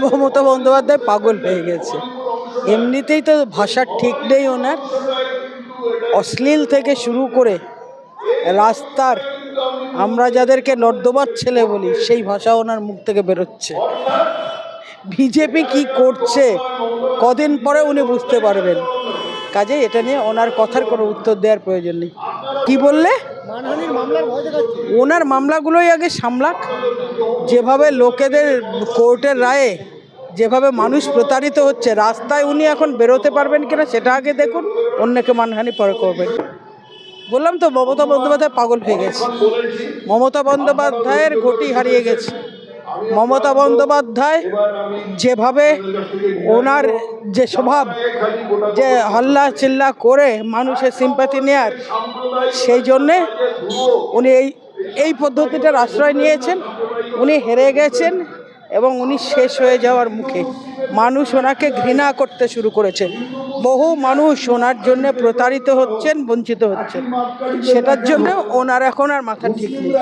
মমতা বন্দ্যোপাধ্যায় পাগল হয়ে গেছে। এমনিতেই তো ভাষার ঠিক নেই ওনার, অশ্লীল থেকে শুরু করে রাস্তার আমরা যাদেরকে নর্দমার ছেলে বলি সেই ভাষা ওনার মুখ থেকে বেরোচ্ছে। বিজেপি কি করছে কদিন পরে উনি বুঝতে পারবেন। কাজে এটা নিয়ে ওনার কথার কোনো উত্তর দেওয়ার প্রয়োজন নেই। কি বললে? ওনার মামলাগুলোই আগে সামলাক। যেভাবে লোকেদের কোর্টের রায়ে যেভাবে মানুষ প্রতারিত হচ্ছে, রাস্তায় উনি এখন বেরোতে পারবেন কিনা সেটা আগে দেখুন, অন্যকে মানহানি পরে করবেন। বললাম তো মমতা বন্দ্যোপাধ্যায় পাগল হয়ে গেছে। মমতা বন্দ্যোপাধ্যায়ের গতি হারিয়ে গেছে। মমতা বন্দ্যোপাধ্যায় যেভাবে ওনার যে স্বভাব, যে হল্লা চিল্লা করে মানুষের সিম্প্যাথি নেয়ার, সেই জন্যে উনি এই পদ্ধতিটার আশ্রয় নিয়েছেন। উনি হেরে গেছেন এবং উনি শেষ হয়ে যাওয়ার মুখে। মানুষ ওনাকে ঘৃণা করতে শুরু করেছে। বহু মানুষ ওনার জন্য প্রতারিত হচ্ছেন, বঞ্চিত হচ্ছেন। সেটার জন্য ওনার এখন আর মাথা ঠিক নেই।